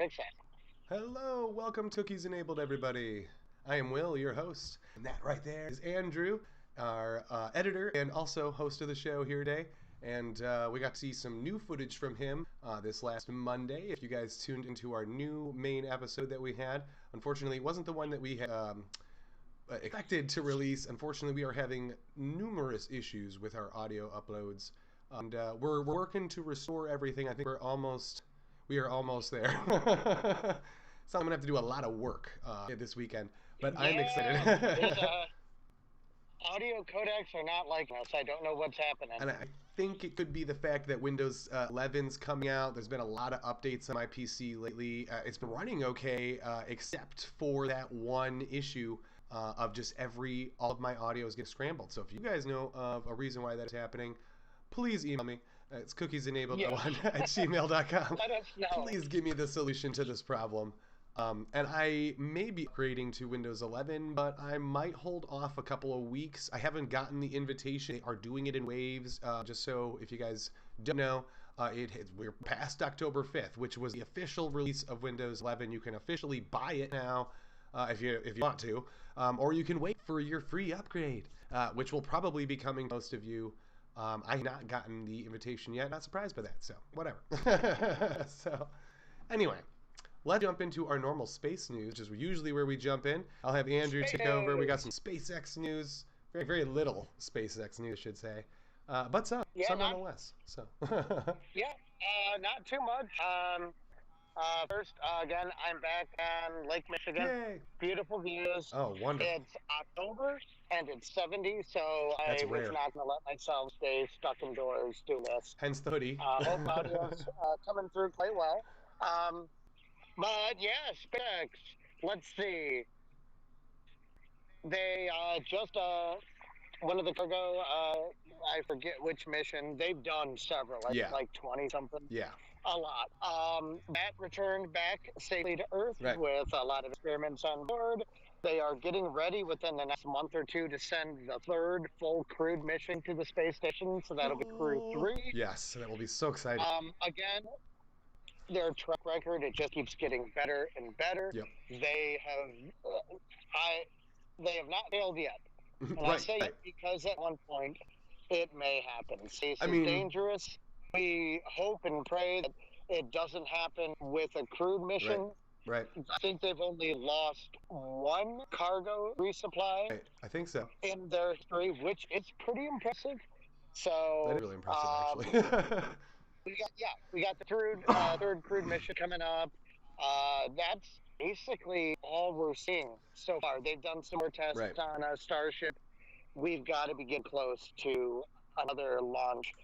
fix that. Hello, welcome to Cookies Enabled, everybody. I am Will, your host, and that right there is Andrew, our editor and also host of the show here today. And we got to see some new footage from him this last Monday. If you guys tuned into our new main episode that we had, unfortunately, it wasn't the one that we had expected to release. Unfortunately, we are having numerous issues with our audio uploads, and we're working to restore everything. I think we are almost there. So I'm gonna have to do a lot of work this weekend, but I'm excited. Audio codecs are not like us. I don't know what's happening. And I think it could be the fact that Windows 11's coming out. There's been a lot of updates on my PC lately. It's been running okay, except for that one issue of just all of my audio is getting scrambled. So if you guys know of a reason why that's happening, please email me. It's cookiesEnabled1@gmail.com. Let us know. Please give me the solution to this problem. And I may be upgrading to Windows 11, but I might hold off a couple of weeks. I haven't gotten the invitation. They are doing it in waves. Just so if you guys don't know, we're past October 5th, which was the official release of Windows 11. You can officially buy it now if you want to, or you can wait for your free upgrade, which will probably be coming to most of you. I have not gotten the invitation yet. Not surprised by that, so whatever. So anyway. Let's jump into our normal space news, which is usually where we jump in. I'll have Andrew take over. We got some SpaceX news. Very, very little SpaceX news, I should say. But some nonetheless. So. Not too much. First, again, I'm back on Lake Michigan. Yay. Beautiful views. Oh, wonderful. It's October, and it's 70, so That's I was not going to let myself stay stuck indoors doing this. Hence the hoodie. Hope audio's coming through quite well. But yeah, SpaceX, let's see. They just, one of the cargo, I forget which mission, they've done several, like 20 something. Yeah. A lot. That returned back safely to Earth with a lot of experiments on board. They are getting ready within the next month or two to send the third full crewed mission to the space station, so that'll be Crew 3. Yes, that will be so exciting. Again, their track record, it just keeps getting better and better. Yep. They have not failed yet. And I say it because at one point it may happen. Space is dangerous. We hope and pray that it doesn't happen with a crewed mission. Right. I think they've only lost one cargo resupply. Right. I think so. In their history, which is pretty impressive. So that is really impressive, actually. We got the third crewed mission coming up. That's basically all we're seeing so far. They've done some more tests on a Starship. We've got to be getting close to another launch.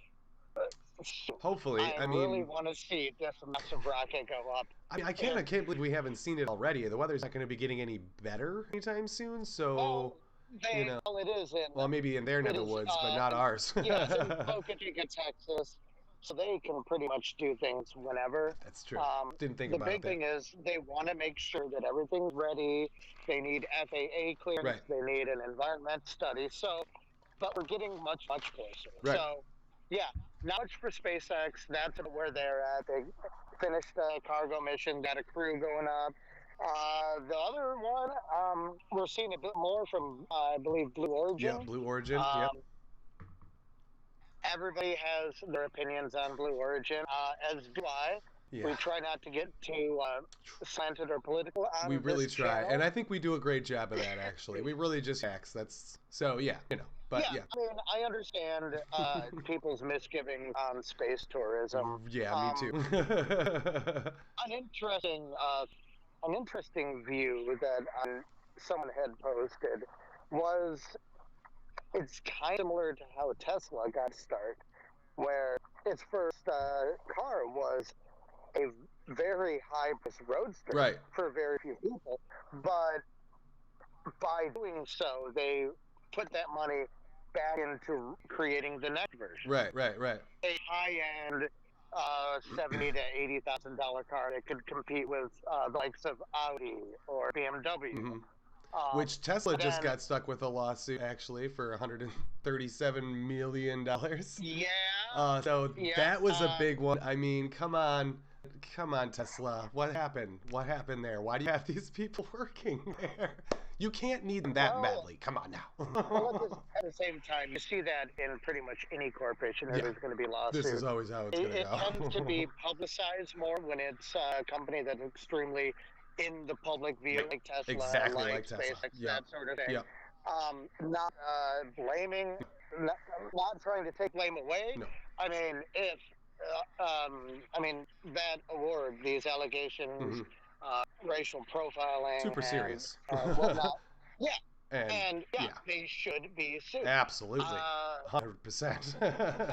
Hopefully, I really want to see this massive rocket go up. I can't believe we haven't seen it already. The weather's not going to be getting any better anytime soon, so it is maybe in their neck of the woods, but not ours. Yeah, it's in Boca Chica, Texas, so they can pretty much do things whenever. That's true. Didn't think about that. The big thing is they want to make sure that everything's ready. They need FAA clearance. They need an environment study. So, but we're getting much, much closer. So, yeah, not much for SpaceX. That's where they're at. They finished the cargo mission, got a crew going up. The other one, we're seeing a bit more from, I believe, Blue Origin. Yeah, Blue Origin, Everybody has their opinions on Blue Origin, as do I. Yeah. We try not to get too slanted or political on We really this try, channel. and I think we do a great job of that, actually. We really just act. But I mean, I understand people's misgivings on space tourism. Yeah, me too. An interesting view that someone had posted was, it's kind of similar to how Tesla got started, where its first car was a very high-priced roadster for very few people, but by doing so, they put that money back into creating the next version. Right. A high-end $70,000 to $80,000 car that could compete with the likes of Audi or BMW. Mm-hmm. Which Tesla just got stuck with a lawsuit, actually, for $137 million. Yeah. So that was a big one. I mean, come on. Come on, Tesla. What happened? What happened there? Why do you have these people working there? You can't need them that Well, badly. Come on well, now. at the same time, you see that in pretty much any corporation where Yeah, there's going to be this is lawsuits. always how it's It, gonna it tends to go. be publicized more when it's a company that's extremely in the public view, like Tesla, Exactly like like Tesla. SpaceX, Yep. that sort of thing. Yep. Not blaming, not, not trying to take blame away. No. I mean, if I mean that award, these allegations, Hmm. racial profiling, Super and serious. whatnot. Yeah, And and yeah, yeah, they should be sued. absolutely. Uh, 100%.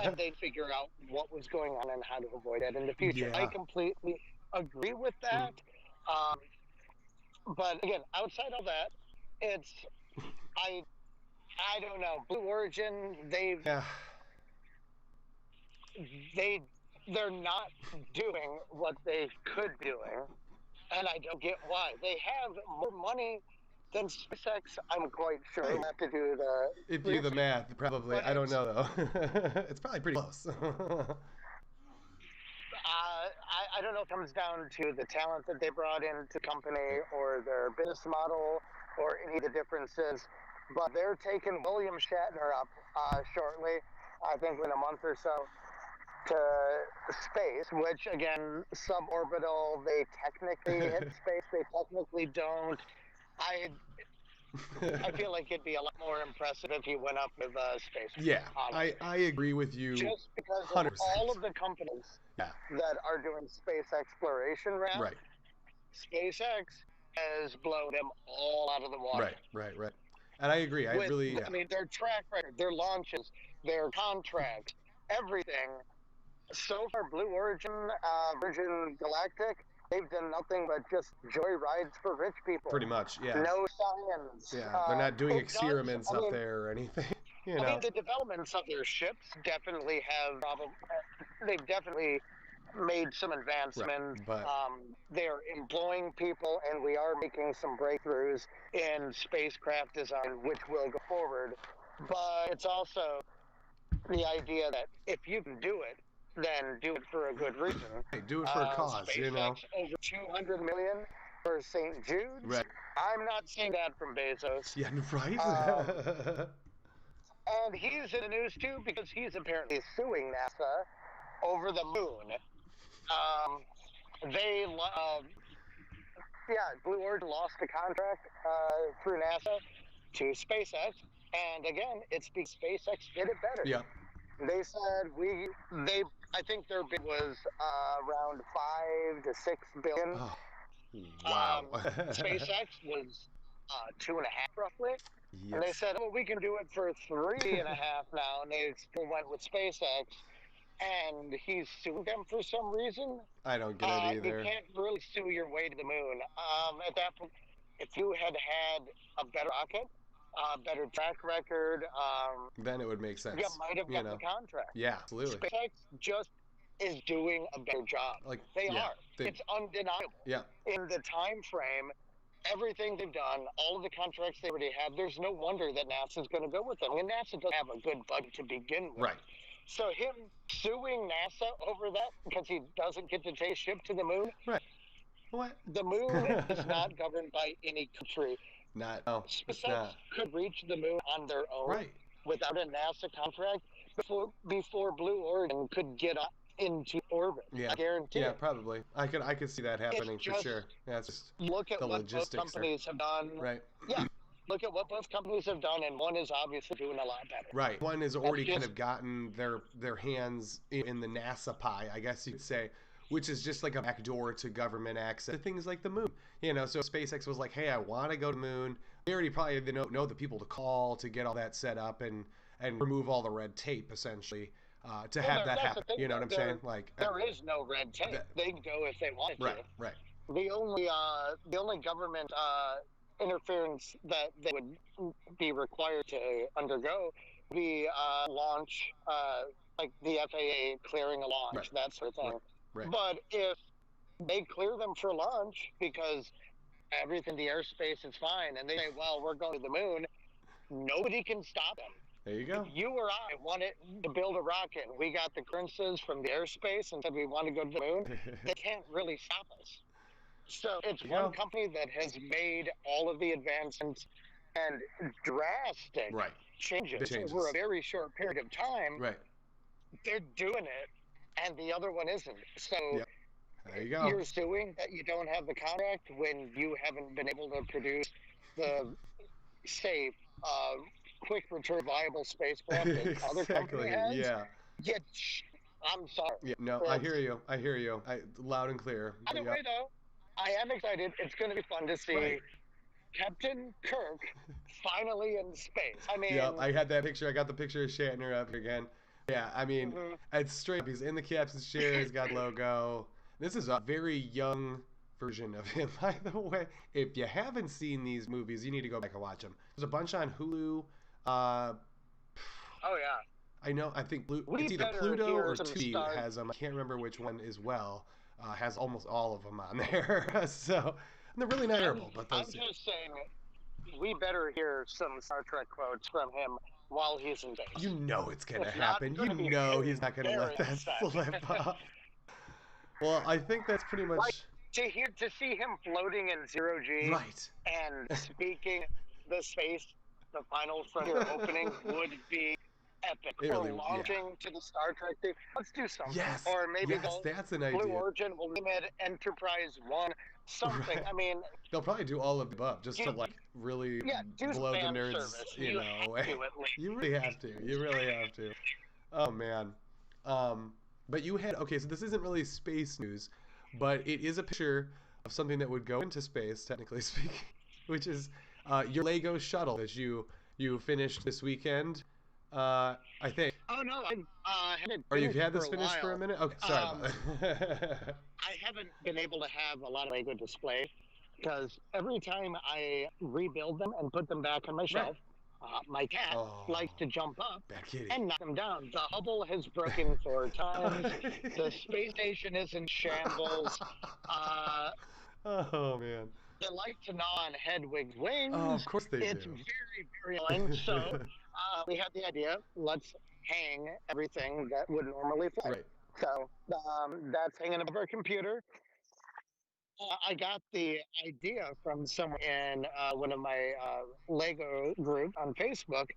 and they'd figure out what was going on and how to avoid it in the future. I Yeah. completely agree with Mhm. that. Um, but again, outside of that, it's I I don't know. Blue Origin, Yeah. they they're not doing what they could be doing, and I don't get why. They have more money than SpaceX. I'm quite sure. Hey, I'll have to do the if you do the research, math, probably. but I don't know though. It's probably pretty close. I don't know if it comes down to the talent that they brought into the company or their business model or any of the differences, but they're taking William Shatner up shortly, I think in a month or so, to space, which again, suborbital, they technically hit space, they technically don't. I I feel like it'd be a lot more impressive if he went up with space. Yeah, Honestly, I agree with you just because of all 100%. of the companies Yeah, that are doing space exploration route, right, SpaceX has blown them all out of the water. right. And I agree. I With, really, I yeah, mean, their track record, their launches, their contracts, everything. So far, Blue Origin, Virgin Galactic, they've done nothing but just joy rides for rich people. pretty much, yeah. No science. Yeah, they're not doing It does. experiments up there or anything, you I mean, know. the developments of their ships definitely have. They've definitely made some Right, advancements. but They're employing people, and we are making some breakthroughs in spacecraft design, which will go forward. But it's also the idea that if you can do it, then do it for a good reason. hey, do it for a cause, you know. SpaceX over 200 million for St. Jude's. Right. I'm not seeing that from Bezos. Yeah, right. And he's in the news too because he's apparently suing NASA over the moon. Um, they, Blue Origin lost a contract through NASA to SpaceX, and again, it's because SpaceX did it better. Yeah. They said I think their bid was around 5 to 6 billion. Oh, wow. SpaceX was 2.5 roughly. Yes. And they said, well, we can do it for 3.5 now. And they still went with SpaceX. And he's suing them for some reason. I don't get it either. You can't really sue your way to the moon. At that point, if you had a better rocket, better track record, then it would make sense. you might have gotten the contract. Yeah, absolutely. SpaceX just is doing a better job. Like They yeah, are. It's undeniable. Yeah. In the time frame, everything they've done, all of the contracts they already have, there's no wonder that NASA's going to go with them. And NASA doesn't have a good budget to begin with. Right. So him suing NASA over that because he doesn't get to take a ship to the moon. Right. What? The moon is not governed by any country. Not. No, it's SpaceX not. could reach the moon on their own Right. without a NASA contract before Blue Origin could get up into orbit. Yeah. I guarantee Yeah, it. probably. I could see that happening for just- sure. Yeah, it's just Look at the what both logistics companies have done. right. Yeah. Look at what both companies have done, and one is obviously doing a lot better. Right. One has already kind just- of gotten their hands in the NASA pie, I guess you could say, which is just like a backdoor to government access to things like the moon. You know, so SpaceX was like, hey, I want to go to the moon. They already probably know the people to call to get all that set up and remove all the red tape, essentially, to have that happen. You know what I'm saying? Like there is no red tape. They can go if they wanted right, to. right. The only government interference that they would be required to undergo would be launch, like the FAA clearing a launch, Right. that sort of thing. Right. But if they clear them for launch because everything in the airspace is fine, and they say, well, we're going to the moon, nobody can stop them. There you If go. you or I wanted to build a rocket, and we got the clearances from the airspace and said we want to go to the moon, they can't really stop us. So it's There you one go. company that has made all of the advancements and drastic Right. Big changes over a changes. very short period of time. Right. They're doing it, and the other one isn't. So Yep. There you go. you're suing that you don't have the contract when you haven't been able to produce the safe, quick return viable spacecraft that other company Exactly. has. Yeah. Yet, I'm sorry. Yeah. No, I It's, hear you. I hear you. Loud and clear. either Yep. way, though, I am excited. It's going to be fun to see Right. Captain Kirk finally in space. I mean, Yep. I had that picture. I got the picture of Shatner up here again. Yeah. I mean, mhm. it's straight up. He's in the captain's chair. He's got logo. This is a very young version of him, by the way. If you haven't seen these movies, you need to go back and watch them. There's a bunch on Hulu. Oh yeah. I know. I think We it's either better Pluto hear or some Tubi stars. has them. I can't remember which one as well. Has almost all of them on there. So and they're really not terrible, but I'm those two. just saying, we better hear some Star Trek quotes from him while he's in space. You know it's gonna If not, happen. I'm You gonna be know very, he's not gonna very let that upset. slip up. Well, I think that's pretty Like much to see him floating in zero G right. and speaking the space, the final frontier opening would be epic. It Or really, yeah. launching to the Star Trek thing. Let's do something. Yes, Or maybe yes, that's an Blue idea. Origin will name it Enterprise One. Something. Right. I mean, They'll probably do all of the above just to you, like really yeah, do blow the fan nerds, service. you You know. have to at least. You really have to. You really have to. Oh man. But you had okay, so this isn't really space news, but it is a picture of something that would go into space, technically speaking, which is your Lego shuttle that you finished this weekend. I think. Oh no, I haven't Or you've finished had for this a finished for a while. minute? Okay, sorry Um, about that. I haven't been able to have a lot of Lego display because every time I rebuild them and put them back on my Right. shelf, my cat Oh, likes to jump up bad kitty. and knock them down. The Hubble has broken 4 times. The space station is in shambles. Uh, Oh man. they like to gnaw on Hedwig's wings. Oh, of course they It's do. very, very annoying. So we had the idea, let's hang everything that would normally fly. Right. So that's hanging above our computer. I got the idea from someone in one of my Lego group on Facebook.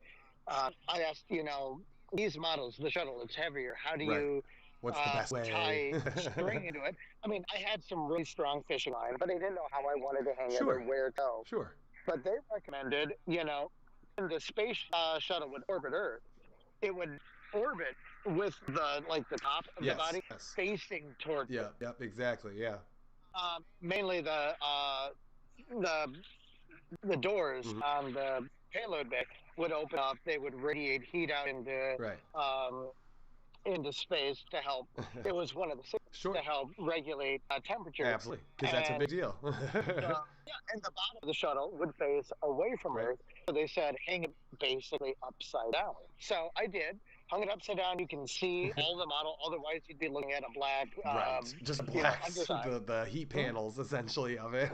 I asked, these models, the shuttle, it's heavier. How do Right. you What's the best way? tie string into it? I mean, I had some really strong fishing line, but I didn't know how I wanted to hang it Sure. or where to go. Sure. But they recommended, when the space shuttle would orbit Earth, it would orbit with the top of Yes. the body Yes. facing toward Yeah. Yep. Exactly. Yeah. mainly the doors Mhm. on the payload bay would open up. They would radiate heat out Right. into space to help. It was one of the systems Sure. to help regulate temperature. Absolutely. Because that's a And big deal. and the bottom of the shuttle would face away from Right. Earth. So they said hang it basically upside down. So I did. Hung it upside down. You can see all the model. Otherwise, you'd be looking at a black. Right. Just blast underside. the heat panels essentially of it.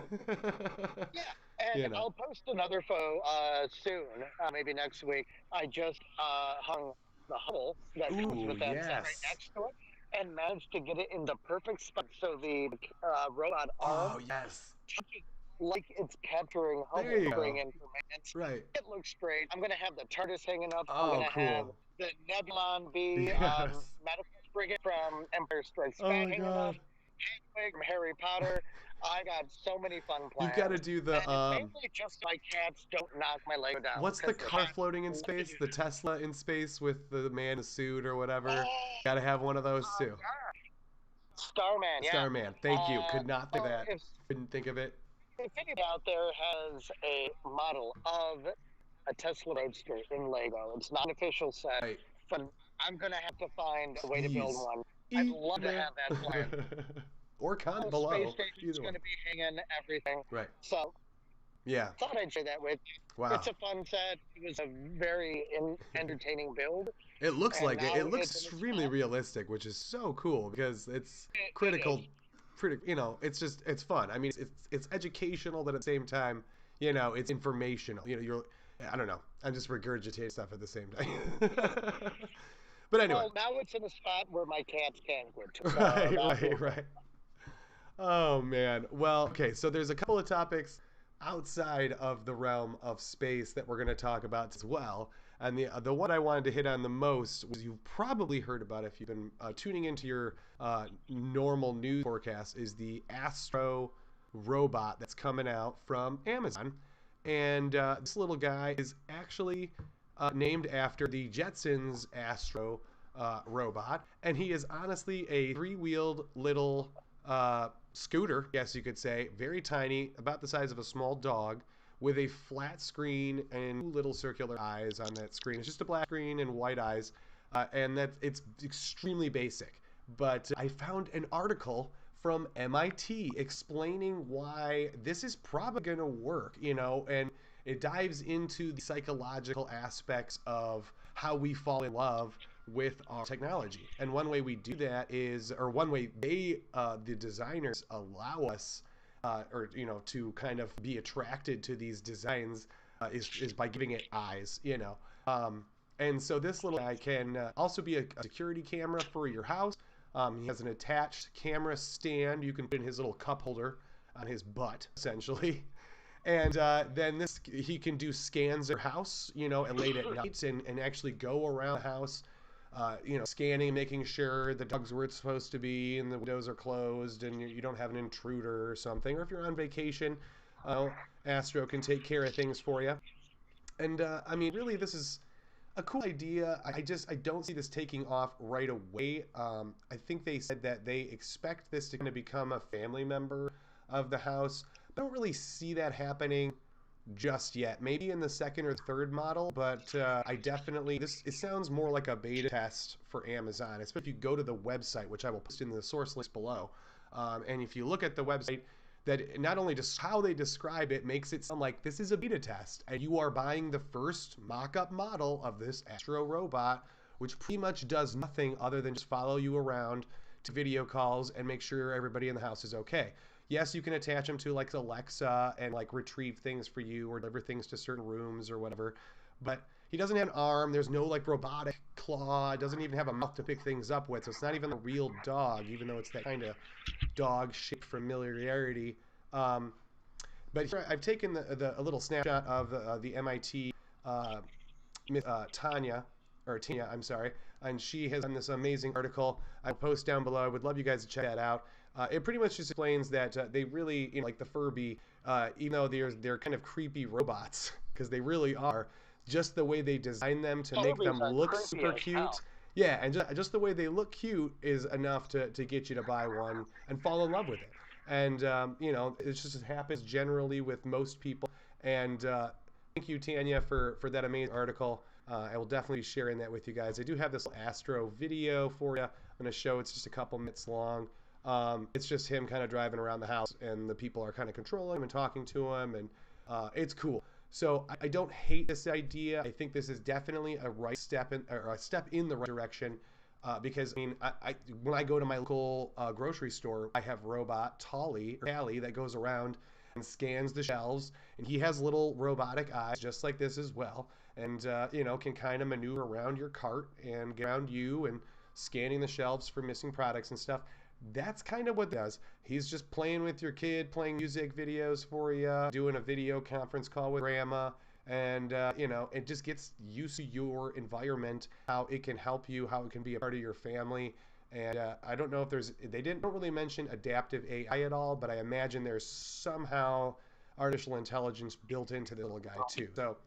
Yeah, and You know. I'll post another photo soon, maybe next week. I just hung the Hubble that comes Ooh, with that set right yes. next to it, and managed to get it in the perfect spot so the robot Oh arm yes. touches like it's capturing There you Hubble go. information. Right. It looks great. I'm gonna have the TARDIS hanging up. I'm Oh, gonna have cool. the Nebulon B Yes. medical frigate from Empire Strikes Oh Back my hanging up. god. Hedwig from Harry Potter. I got so many fun plans. You've got to do And the it's mainly just my cats don't knock my Lego down. what's the 'cause they're car cats. floating in space? The Tesla in space with the man in a suit or whatever. Oh, Got to have one of those too. yeah. Starman, yeah. Starman. Thank you. Could not think of Or that. Couldn't think of it. if anybody out there has a model of a Tesla Roadster in Lego, it's not an official set, Right. but I'm gonna have to find a way to build Please. one. I'd love to have that plan. Or comment The below. space station's Either gonna one. be hanging everything. Right. So Yeah. thought I'd share that with you. Wow. It's a fun set. It was a very entertaining build. It looks and like it. now It looks it's in its extremely spot. realistic, which is so cool because it's It critical. is. It's fun. I mean, it's educational, but at the same time, it's informational. You're I don't know. I'm just regurgitating stuff at the same time. But anyway. Well, now it's in a spot where my cats can't go to, so Right, that's right, okay. right. Oh man. Well, okay, so there's a couple of topics outside of the realm of space that we're going to talk about as well. And the one I wanted to hit on the most was you've probably heard about if you've been tuning into your normal news forecast is the Astro robot that's coming out from Amazon. And this little guy is actually named after the Jetsons Astro robot, and he is honestly a three-wheeled little scooter, yes you could say, very tiny, about the size of a small dog, with a flat screen and two little circular eyes on that screen. It's just a black screen and white eyes, and that it's extremely basic. But I found an article from MIT explaining why this is probably going to work, you know, and it dives into the psychological aspects of how we fall in love with our technology. And one way we do that is, or one way they, the designers, allow us, or you know, to kind of be attracted to these designs, is by giving it eyes, you know. And so this little guy can also be a security camera for your house. He has an attached camera stand you can put in his little cup holder on his butt, essentially. And then he can do scans of your house, you know, and late at night and actually go around the house, you know, scanning, making sure the dog's where it's supposed to be and the windows are closed and you don't have an intruder or something. Or if you're on vacation, Astro can take care of things for you. And I mean, really, this is a cool idea. I don't see this taking off right away. I think they said that they expect this to kind of become a family member of the house. I don't really see that happening just yet. Maybe in the second or third model, but I definitely it sounds more like a beta test for Amazon. Especially if you go to the website, which I will post in the source list below, and if you look at the website, that not only just how they describe it makes it sound like this is a beta test, and you are buying the first mock-up model of this Astro robot, which pretty much does nothing other than just follow you around to video calls and make sure everybody in the house is okay. Yes, you can attach them to like Alexa and like retrieve things for you or deliver things to certain rooms or whatever. But he doesn't have an arm. There's no like robotic claw. It doesn't even have a mouth to pick things up with. So it's not even a real dog, even though it's that kind of dog shaped familiarity. But here I've taken a little snapshot of the MIT Tanya, I'm sorry, and she has done this amazing article. I'll post down below. I would love you guys to check that out. It pretty much just explains that they really, you know, like the Furby, even though they're kind of creepy robots, because they really are, just the way they design them to make them look super cute. Yeah, and just the way they look cute is enough to get you to buy one and fall in love with it. And, you know, it just happens generally with most people. And thank you, Tanya, for that amazing article. I will definitely be sharing that with you guys. I do have this Astro video for you. I'm going to show it's just a couple minutes long. It's just him kind of driving around the house, and the people are kind of controlling him and talking to him, and it's cool. So I don't hate this idea. I think this is definitely a right step or a step in the right direction. Because I mean, when I go to my local grocery store, I have robot Tally that goes around and scans the shelves, and he has little robotic eyes just like this as well, and you know, can kind of maneuver around your cart and get around you and scanning the shelves for missing products and stuff. That's kind of what it does. He's just playing with your kid, playing music videos for you, doing a video conference call with grandma, and you know, it just gets used to your environment, how it can help you, how it can be a part of your family. And I don't know if they don't really mention adaptive AI at all, but I imagine there's somehow artificial intelligence built into the little guy too. So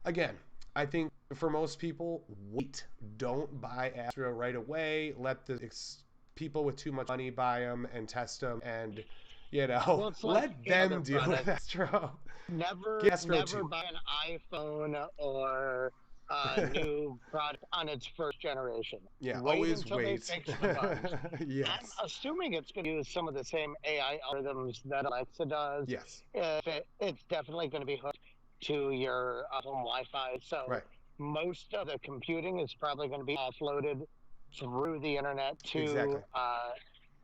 again, I think for most people, wait. Don't buy Astro right away. Let the people with too much money buy them and test them, and you know, Well, let them deal with Astro. Never buy an iPhone or a new product on its first generation. Yeah, Wait always until wait. they fix the bugs. Yes. I'm assuming it's going to use some of the same AI algorithms that Alexa does. Yes. It's definitely going to be hooked to your home Wi-Fi. So right. most of the computing is probably going to be offloaded through the internet to exactly.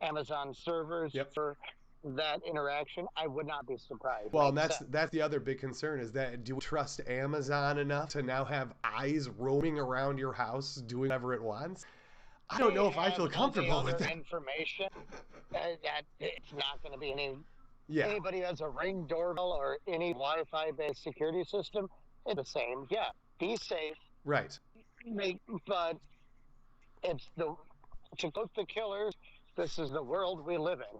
Amazon servers yep. for that interaction, I would not be surprised. Well, and Makes sense. that's the other big concern is that do we trust Amazon enough to now have eyes roaming around your house doing whatever it wants? I don't know if I feel comfortable with that. Information that it's not going to be Yeah, anybody who has a Ring doorbell or any Wi-Fi based security system. It's the same. Yeah, be safe. right. But it's to quote the Killers. This is the world we live in.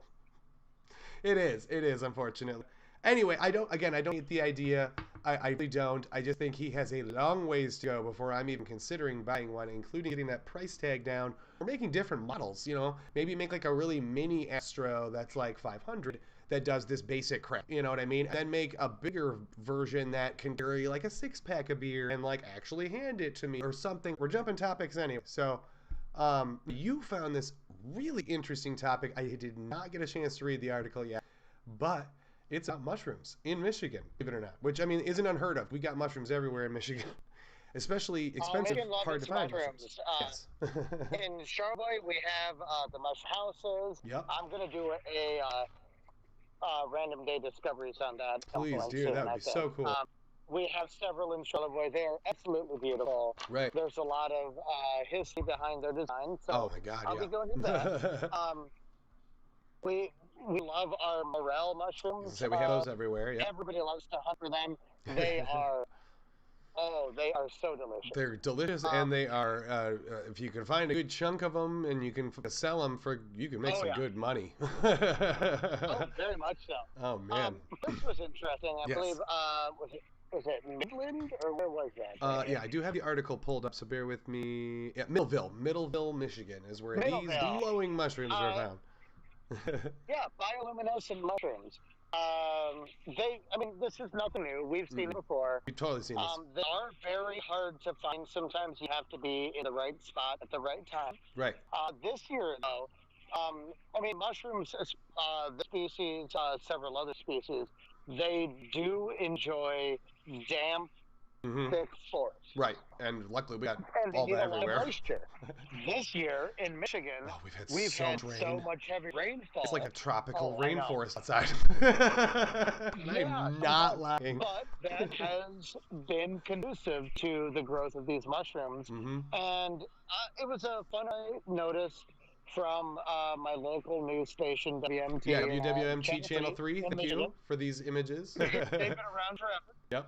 It is, unfortunately. Anyway, I don't get the idea. I really don't. I just think he has a long ways to go before I'm even considering buying one, including getting that price tag down or making different models, maybe make like a really mini Astro that's like 500 that does this basic crap, you know what I mean? And then make a bigger version that can carry like a 6-pack of beer and like actually hand it to me or something. We're jumping topics anyway. So, you found this really interesting topic. I did not get a chance to read the article yet, but it's about mushrooms in Michigan, believe it or not, which I mean isn't unheard of. We got mushrooms everywhere in Michigan, especially expensive, hard to find mushrooms. Yes. In Charlevoix, we have the mush houses. Yep. I'm gonna do a random day discoveries on that. Please do. That would be so cool. We have several in Charlevoix. They are absolutely beautiful. Right. There's a lot of history behind their design. So oh my God! I'll be going to that. We love our morel mushrooms. So we have those everywhere. Yeah. Everybody loves to hunt for them. They are. Oh, they are so delicious. They're delicious, and they are. If you can find a good chunk of them, and you can sell them you can make some good money. Oh, very much so. Oh man, this was interesting. I believe was it Midland or where was that? Yeah, I do have the article pulled up, so bear with me. Yeah, Middleville, Michigan is where these glowing mushrooms are found. Yeah, bioluminescent mushrooms. This is nothing new. We've seen it before. We've totally seen this. They are very hard to find. Sometimes you have to be in the right spot at the right time. Right. This year, though, mushrooms, the species, several other species, they do enjoy damp, thick forest. Right, and luckily we got all that everywhere. Moisture. This year in Michigan, we've had so much heavy rainfall. It's like a tropical rainforest outside. I'm not lying. But that has been conducive to the growth of these mushrooms. And it was a fun I noticed from my local news station, WMT. Yeah, WWMT Channel 3. Thank you for these images. They've been around forever. Yep.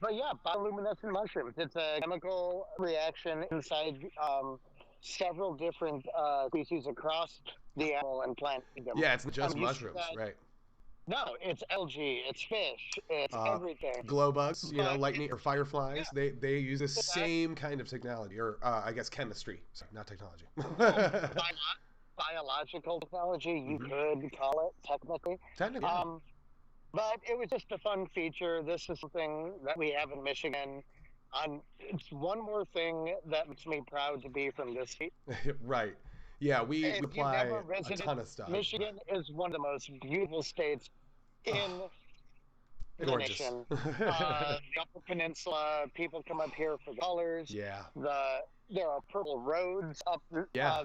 But yeah, bioluminescent mushrooms. It's a chemical reaction inside several different species across the animal and plant kingdom. Yeah, it's not just mushrooms, right? No, it's algae, it's fish, it's everything. Glow bugs, lightning or fireflies. Yeah. They use the same kind of technology, or I guess chemistry. Sorry, not technology. Biological technology, you could call it technically. Technically. But it was just a fun feature. This is something that we have in Michigan. It's one more thing that makes me proud to be from this state. Right. Yeah, we apply a ton of stuff. Michigan is one of the most beautiful states in the nation. The Upper Peninsula, people come up here for the colors. Yeah. There are purple roads up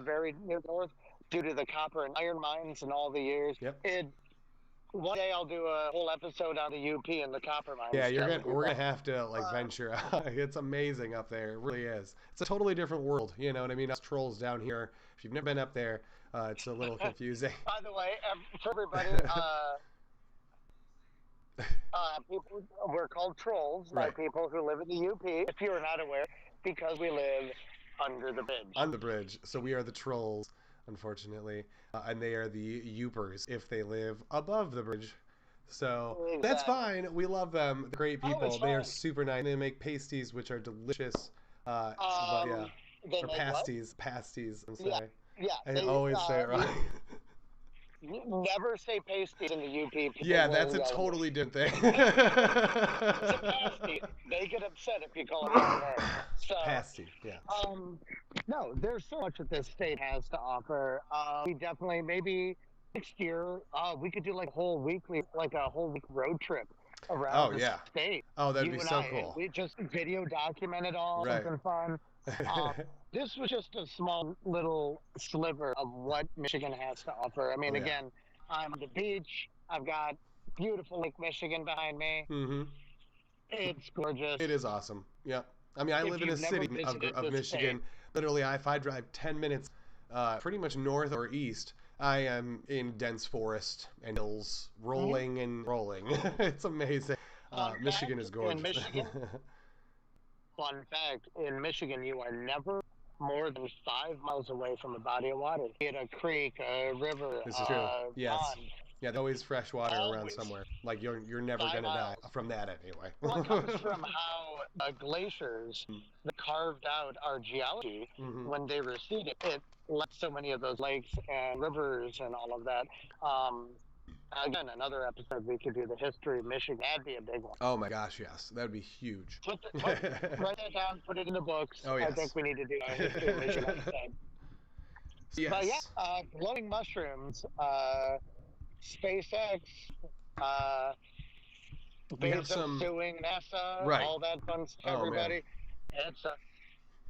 very near north due to the copper and iron mines and all the years. Yep. One day I'll do a whole episode on the UP and the copper mines. Yeah, we're gonna have to venture out. It's amazing up there. It really is. It's a totally different world. You know what I mean? Us trolls down here. If you've never been up there, it's a little confusing. By the way, for everybody, we're called trolls by people who live in the UP. If you're not aware, because we live under the bridge. On the bridge. So we are the trolls, unfortunately. And they are the Yoopers if they live above the bridge. So that's fine. We love them. They're great people. They are super nice. They make pasties, which are delicious. But yeah, or pasties. I'm sorry. Yeah. I always say it right. Never say pasties in the UP. Yeah, that's a totally different thing. It's a pasty. They get upset if you call it that. So, pasty, yeah. No, there's so much that this state has to offer. We definitely, maybe next year, we could do like a whole week road trip around the state. Oh, that'd be so cool. We just video document it all, something fun. This was just a small little sliver of what Michigan has to offer. I mean, again, I'm on the beach. I've got beautiful Lake Michigan behind me. Mm-hmm. It's gorgeous. It is awesome. Yeah. I mean, I If live in a you've never city visited of the state, Michigan. Literally, if I drive 10 minutes pretty much north or east, I am in dense forest and hills mhm. rolling and rolling. It's amazing. Fun Michigan is fact in gorgeous. Michigan, fun fact in Michigan, you are never more than 5 miles away from a body of water. Be it a creek, a river, This is true. a Yes. pond, Yeah, there's always fresh water around always somewhere. Like you're never five gonna die miles. from that Well, it comes anyway. from how glaciers that carved out our geology Hmm. when they receded. It left so many of those lakes and rivers and all of that. Um, Again, another episode we could do the history of Michigan. That'd be a big one. Oh my gosh, yes, that would be huge. Write that down, put it in the books. Oh I think yes. we need to do a history of Michigan episode. But yeah, Yes. glowing mushrooms, SpaceX, uh, We have Bezos some. suing NASA, Right. all that fun stuff, Oh man. everybody. It's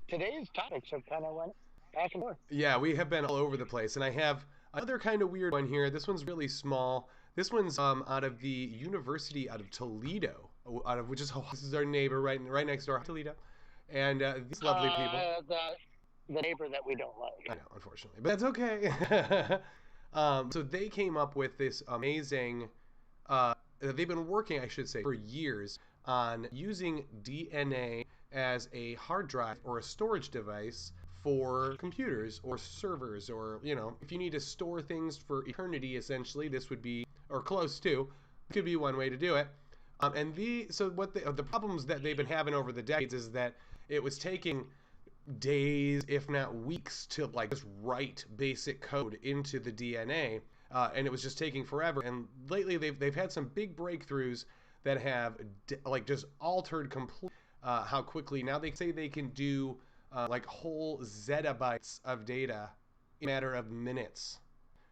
today's topics have kind of went back and forth. Yeah, we have been all over the place, and I have another kind of weird one here. This one's really small. This one's out of the University out of Toledo, out of which is this is our neighbor right next door, Toledo, and these lovely people. The neighbor that we don't like. I know, unfortunately, but that's okay. So they came up with this amazing. They've been working, I should say, for years on using DNA as a hard drive or a storage device for computers or servers, or if you need to store things for eternity, essentially, this would be, or close to, could be one way to do it. So what the problems that they've been having over the decades is that it was taking days, if not weeks, to like just write basic code into the DNA, and it was just taking forever. And lately, they've had some big breakthroughs that have like just altered complete how quickly now they say they can do like whole zettabytes of data in a matter of minutes,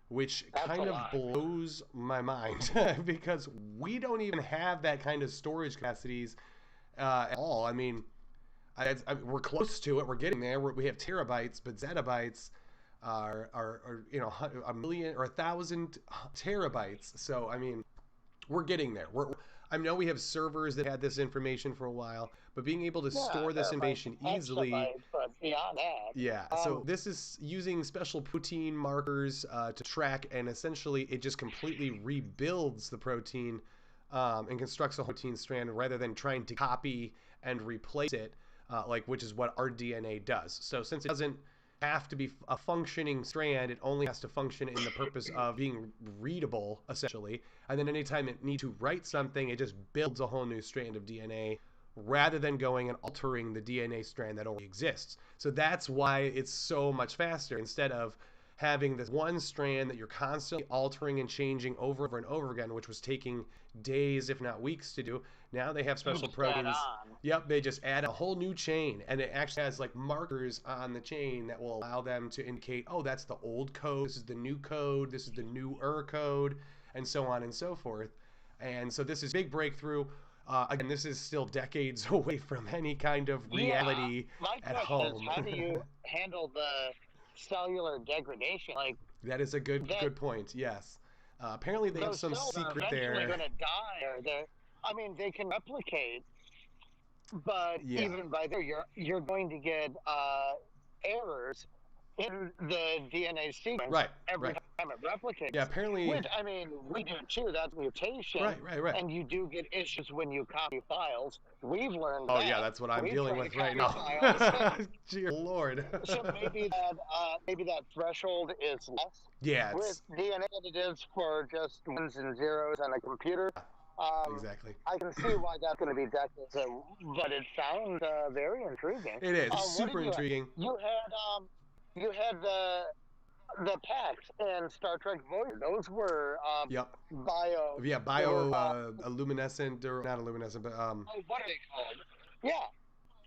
which That's kind a of lot. blows my mind because we don't even have that kind of storage capacities at all. I mean, we're close to it. We're getting there. We have terabytes, but zettabytes are a million or 1,000 terabytes. So I mean, we're getting there. I know we have servers that had this information for a while, but being able to store this information easily. But beyond that, Yeah, so this is using special protein markers to track, and essentially it just completely rebuilds the protein and constructs a protein strand rather than trying to copy and replace it, which is what our DNA does. So since it doesn't have to be a functioning strand, it only has to function in the purpose of being readable, essentially. And then anytime it needs to write something, it just builds a whole new strand of DNA rather than going and altering the DNA strand that already exists. So that's why it's so much faster. Instead of having this one strand that you're constantly altering and changing over and over again, which was taking days, if not weeks to do, now they have special proteins. Yep, they just add a whole new chain, and it actually has like markers on the chain that will allow them to indicate, oh, that's the old code, this is the new code, this is the newer code, and so on and so forth. And so this is a big breakthrough. Again, this is still decades away from any kind of reality at home. Is, how do you handle the cellular degradation? Like that is a good point. Yes. Apparently they have some secret there. They're going to die. I mean, they can replicate, but even by there, you're going to get errors in the DNA sequence every time it replicates. Yeah, apparently. Which, I mean, we do too. That's mutation. Right. And you do get issues when you copy files. We've learned that. Oh, yeah, that's what I'm dealing with right now. Dear Lord. So maybe that threshold is less. Yeah. With DNA than it is for just ones and zeros on a computer. Exactly. I can see why that's going to be decades, but it sounds very intriguing. It is super intriguing. You had the packs in Star Trek Voyager. Those were luminescent, or not luminescent, but what are they called? Yeah.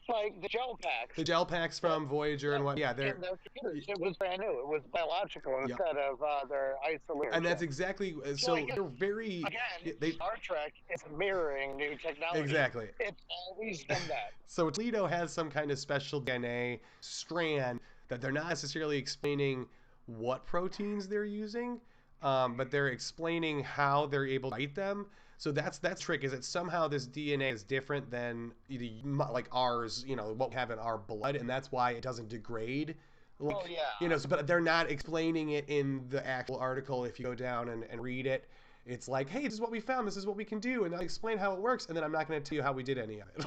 Like the gel packs. The gel packs from Voyager and what? Yeah, they're. It was brand new. It was biological instead of their isolated. And that's exactly so. They're very. Again, Star Trek is mirroring new technology. Exactly. It's always done that. So Toledo has some kind of special DNA strand that they're not necessarily explaining what proteins they're using. but they're explaining how they're able to write them. So that's trick, is that somehow this DNA is different than like ours, what we have in our blood, and that's why it doesn't degrade. Like, Oh yeah. so, but they're not explaining it in the actual article. If you go down and read it, it's like, hey, this is what we found, this is what we can do, and I'll explain how it works, and then I'm not going to tell you how we did any of it.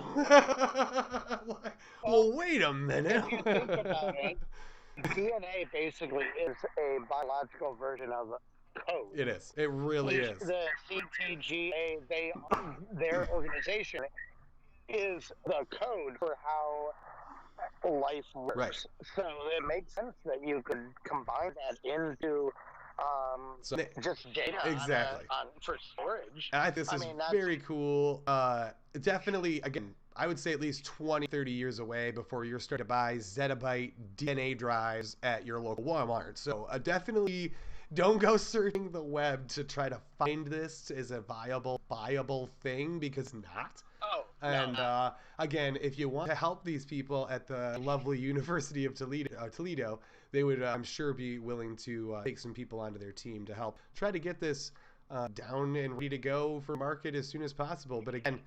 Well, wait a minute. If you think about it, DNA basically is a biological version of code. It is. It really is. The CTGA, their organization is the code for how life works. Right. So it makes sense that you could combine that into just data exactly for storage. I think this is very cool. Definitely, again, I would say at least 20, 30 years away before you're starting to buy zettabyte DNA drives at your local Walmart. So definitely don't go searching the web to try to find this as a viable thing, because it's not. Oh, and no. Again, if you want to help these people at the lovely University of Toledo, they would, I'm sure, be willing to take some people onto their team to help try to get this down and ready to go for market as soon as possible. But again,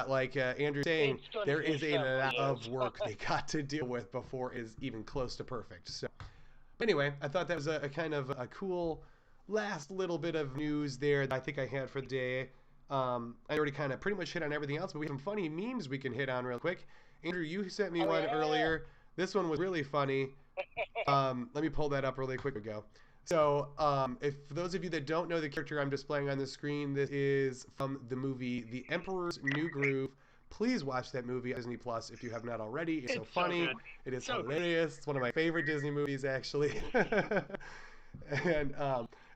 like Andrew's saying, there is a lot of work they got to deal with before it is even close to perfect. So anyway, I thought that was a kind of a cool last little bit of news there that I think I had for the day. I already kind of pretty much hit on everything else, but we have some funny memes we can hit on real quick. Andrew, you sent me one earlier. This one was really funny. Let me pull that up really quick ago. So, if for those of you that don't know the character I'm displaying on the screen, this is from the movie The Emperor's New Groove. Please watch that movie on Disney Plus if you have not already. It's so funny. It is so hilarious. It's one of my favorite Disney movies, actually. And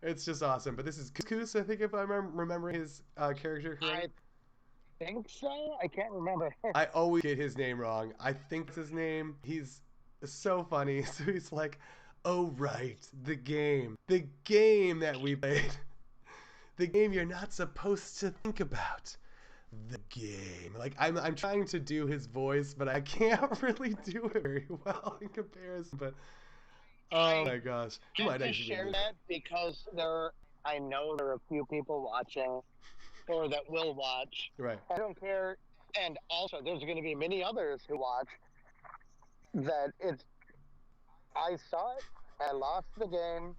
it's just awesome. But this is Couscous, I think, if I remember his character correctly. I think so. I can't remember. I always get his name wrong. I think it's his name. He's so funny. So he's like, oh, right, the game that we played. The game you're not supposed to think about. The game. Like, I'm trying to do his voice, but I can't really do it very well in comparison. But oh my gosh, you might actually share that, because I know there are a few people watching, or that will watch. Right. I don't care, and also there's going to be many others who watch. I saw it, I lost the game,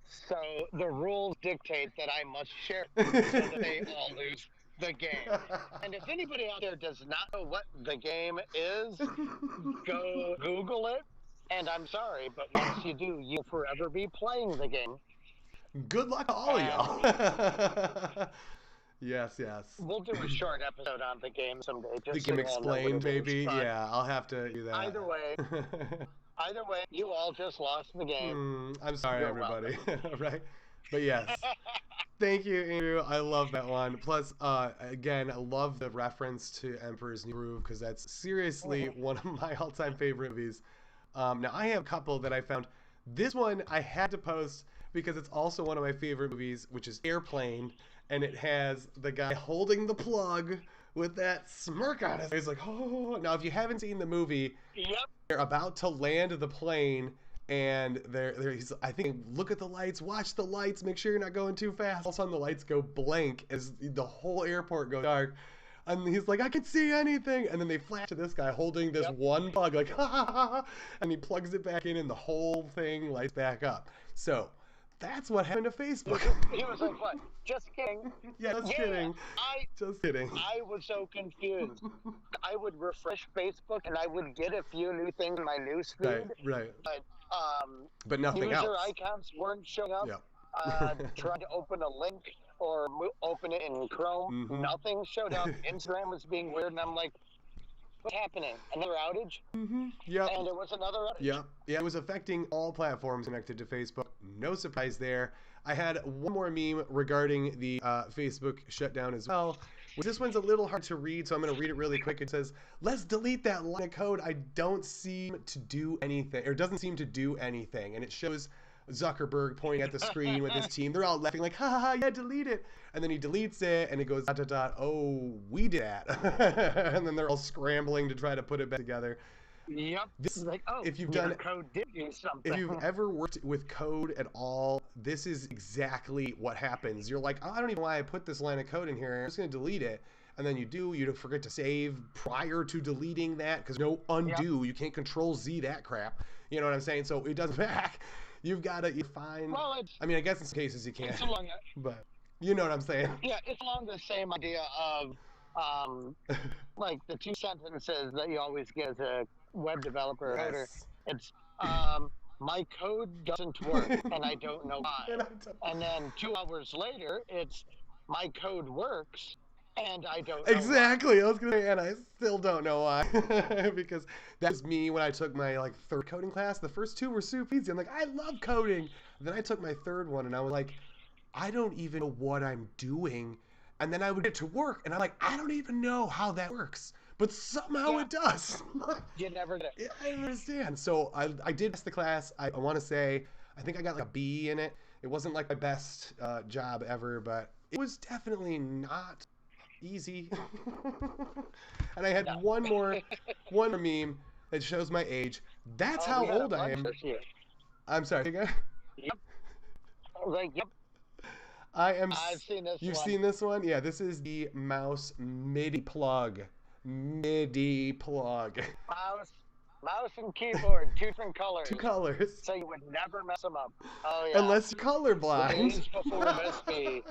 so the rules dictate that I must share it so that they all lose the game. And if anybody out there does not know what the game is, go Google it. And I'm sorry, but once you do, you'll forever be playing the game. Good luck to all of y'all. Yes. We'll do a short episode on the game someday. The game explained, maybe. Yeah, I'll have to do that. Either way, you all just lost the game. I'm sorry, everybody. Right? But yes. Thank you, Andrew. I love that one. Plus, again, I love the reference to Emperor's New Groove, because that's seriously one of my all-time favorite movies. Now, I have a couple that I found. This one I had to post because it's also one of my favorite movies, which is Airplane, and it has the guy holding the plug with that smirk on his face. He's like, oh. Now, if you haven't seen the movie, they're about to land the plane, and he's, I think, look at the lights, watch the lights, make sure you're not going too fast. All of a sudden, the lights go blank as the whole airport goes dark. And he's like, I can see anything. And then they flash to this guy holding this one plug, like, ha, ha, ha, ha. And he plugs it back in, and the whole thing lights back up. So that's what happened to Facebook. He was like, what? Just kidding. Just kidding. Just kidding. I was so confused. I would refresh Facebook, and I would get a few new things in my newsfeed. Right. But nothing else. User icons weren't showing up. Tried to open a link or open it in Chrome. Nothing showed up. Instagram was being weird, and I'm like, what's happening? Another outage? Yep. And it was another outage. Yeah, it was affecting all platforms connected to Facebook. No surprise there. I had one more meme regarding the Facebook shutdown as well. This one's a little hard to read, so I'm going to read it really quick. It says, let's delete that line of code. I don't seem to do anything, or doesn't seem to do anything. And it shows Zuckerberg pointing at the screen with his team. They're all laughing like, ha ha ha, yeah, delete it. And then he deletes it, and it goes, oh, we did that. And then they're all scrambling to try to put it back together. Yep. This, Like, oh, if you've your done code did do if something. you've ever worked with code at all, this is exactly what happens. You're like, oh, I don't even know why I put this line of code in here. I'm just going to delete it. And then you forget to save prior to deleting that because no Yep. undo. You can't control Z that crap. You know what I'm saying? So it doesn't back. You've got to find. Well, it's I mean, I guess in some cases you it's can, along but you know what I'm saying. yeah, it's along the same idea of um, like the two sentences that you always get as a web developer or coder. Yes. It's my code doesn't work and I don't know why. And I don't- And then 2 hours later, it's my code works and I don't know Exactly. I was gonna say, and I still don't know why, because that was me when I took my like third coding class. The first two were super easy. I'm like, I love coding. Then I took my third one, and I was like, I don't even know what I'm doing. And then I would get to work, and I'm like, I don't even know how that works, but somehow Yeah. it does. why. You never did. Yeah, I don't understand. So I did pass the class. I want to say I think I got like a B in it. It wasn't like my best job ever, but it was definitely not easy. And I had No. one more meme that shows my age. That's Oh, how we had a old I bunch am. this year. I'm sorry. Yep. I was like, yep, I am. I've seen this You've one. seen this one? Yeah, this is the mouse MIDI plug. MIDI plug. Mouse and keyboard, two different colors. Two colors. So you would never mess them up. Oh yeah. Unless you're colorblind. Days before MSP.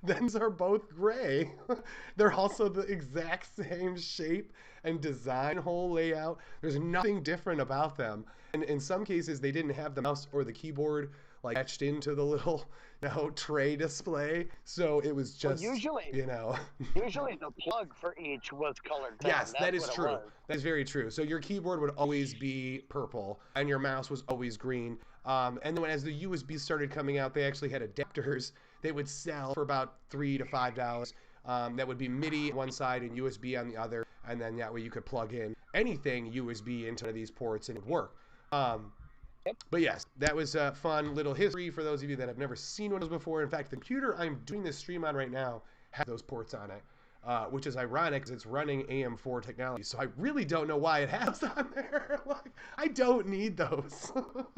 Them's are both gray. They're also the exact same shape and design, whole layout. There's nothing different about them. And in some cases, they didn't have the mouse or the keyboard like etched into the little, tray display. So it was Well, just, usually the plug for each was colored. Yes, that is what it true. was. That is very true. So your keyboard would always be purple, and your mouse was always green. And then as the USB started coming out, they actually had adapters they would sell for about $3 to $5. That would be MIDI on one side and USB on the other, and then that way you could plug in anything USB into these ports and it would work. But yes, that was a fun little history for those of you that have never seen one of those before. In fact, the computer I'm doing this stream on right now has those ports on it. Which is ironic because it's running AM4 technology, so I really don't know why it has on there. Like, I don't need those.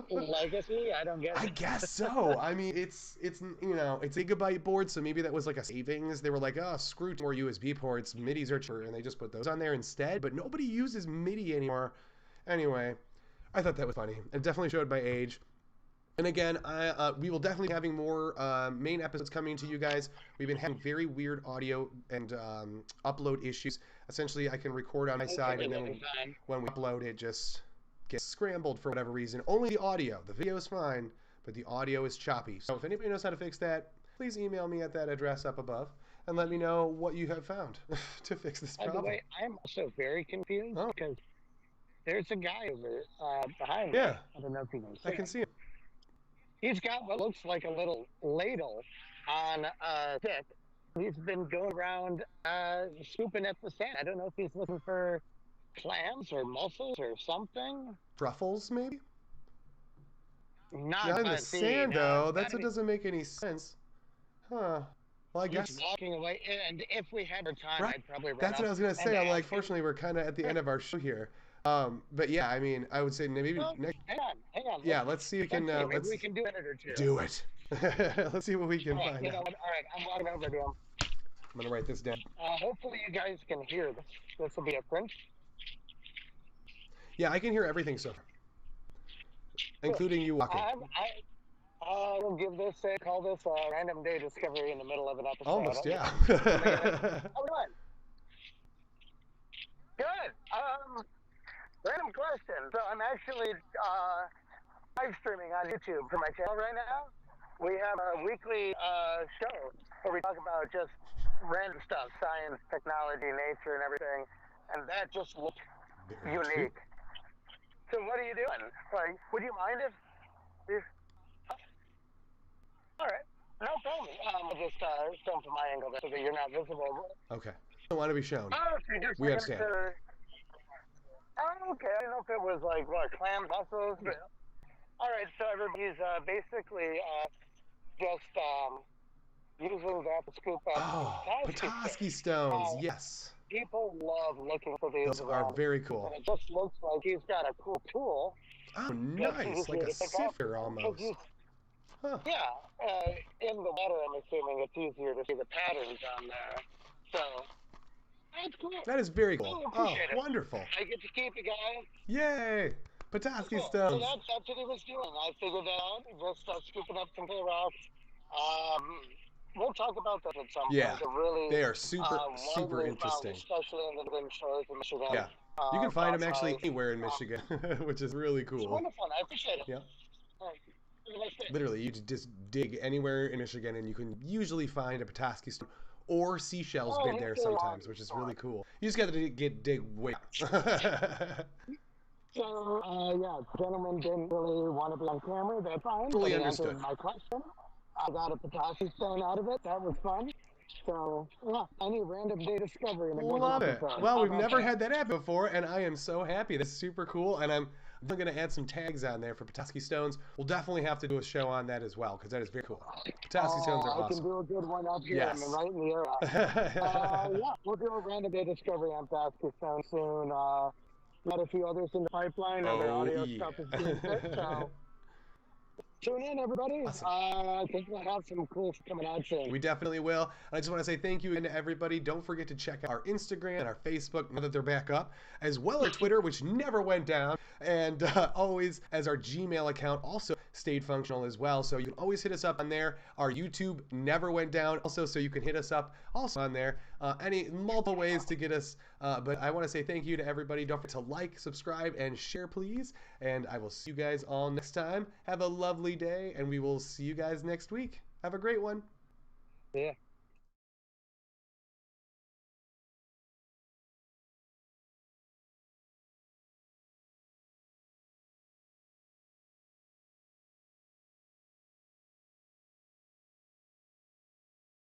Legacy? I don't get it. I guess so. I mean, it's a gigabyte board, so maybe that was like a savings. They were like, oh, screw more USB ports. MIDIs are cheaper, and they just put those on there instead. But nobody uses MIDI anymore. Anyway, I thought that was funny. It definitely showed my age. And again, we will definitely be having more main episodes coming to you guys. We've been having very weird audio and upload issues. Essentially, I can record on my side, and then when we upload, it just gets scrambled for whatever reason. Only the audio. The video is fine, but the audio is choppy. So if anybody knows how to fix that, please email me at that address up above and let me know what you have found to fix this problem. By the way, I'm also very confused because there's a guy over behind me. Yeah. I don't know if you can see I can see it. He's got what looks like a little ladle on a stick. He's been going around scooping at the sand. I don't know if he's looking for clams or mussels or something. Truffles, maybe? Not in the sea, sand, no. though. That's what doesn't make any sense. Huh. Well, I guess. He's walking away, and if we had our time, Right. I'd probably run That's what I was going to say. I'm like, ask him. fortunately, we're kind of at the end of our show here. But yeah, I mean, I would say maybe Well, next. hang on. Yeah, let's see if we can. Maybe Let's we can do a minute or two. do it. Let's see what we can All right, find you know out. what? All right, I'm walking over to him. I'm gonna write this down. Hopefully you guys can hear this. This will be a print. Yeah, I can hear everything so far, including you walking. I will give this call this a random day discovery in the middle of an episode. Almost, yeah. How we doing? Good. Random question. So I'm actually live streaming on YouTube for my channel right now. We have a weekly show where we talk about just random stuff, science, technology, nature, and everything. And that just looked unique. So what are you doing? Like, would you mind if all right, no problem. I'll just film from my angle so that you're not visible. Okay. I don't want to be shown. Oh, so you're just We looking understand. Oh, okay. I didn't know if it was like what clam mussels. But... All right, so everybody's basically just using that to scoop up Oh, Petoskey Petoskey stones. Yes. people love looking for these Those are around. very cool. And it just looks like he's got a cool tool Oh, that's nice. Like easier a to pick up. sifter Because almost. Huh. yeah, in the water, I'm assuming it's easier to see the patterns on there. So, that's cool. That is very I cool. Oh, appreciate it. wonderful. I get to keep it, guys. Yay. Petoskey Cool. So Stones. that's what he was doing. I figured that out. Just scooping up some cool rocks. We'll talk about that at some Yeah, point. They're really they are super widely interesting. found, especially in the Twin Shores of Michigan. Yeah. You can find them Cross actually Ice. anywhere in Michigan, which is really It's cool. wonderful. I appreciate it. Yeah. All right. Have a nice day. Literally, you just dig anywhere in Michigan and you can usually find a Petoskey Stone or seashells buried there sometimes, which is really cool. You just got to dig way out. So, yeah, gentlemen didn't really want to be on camera. That's fine. Fully But he understood. answered my question. I got a Petoskey Stone out of it. That was fun. So, yeah, any random day discovery in a given Love it. episode. Well, How we've about never that? had that happen before, and I am so happy. That's super cool, and I'm going to add some tags on there for Petoskey Stones. We'll definitely have to do a show on that as well, because that is very cool. Petoskey Stones are I can awesome. do a good one up here. Yes. I'm right in the air. Yeah, we'll do a random day discovery on Petoskey Stone soon. Got a few others in the pipeline. Other audio yeah. stuff is being fixed, so tune in, everybody. Awesome. I think we'll have some cool stuff coming out soon. We definitely will. And I just want to say thank you again to everybody. Don't forget to check out our Instagram and our Facebook now that they're back up, as well as Twitter, which never went down, and always as our Gmail account also stayed functional as well. So you can always hit us up on there. Our YouTube never went down also, so you can hit us up also on there. Any multiple ways to get us. But I want to say thank you to everybody. Don't forget to like, subscribe, and share, please. And I will see you guys all next time. Have a lovely day, and we will see you guys next week. Have a great one. Yeah.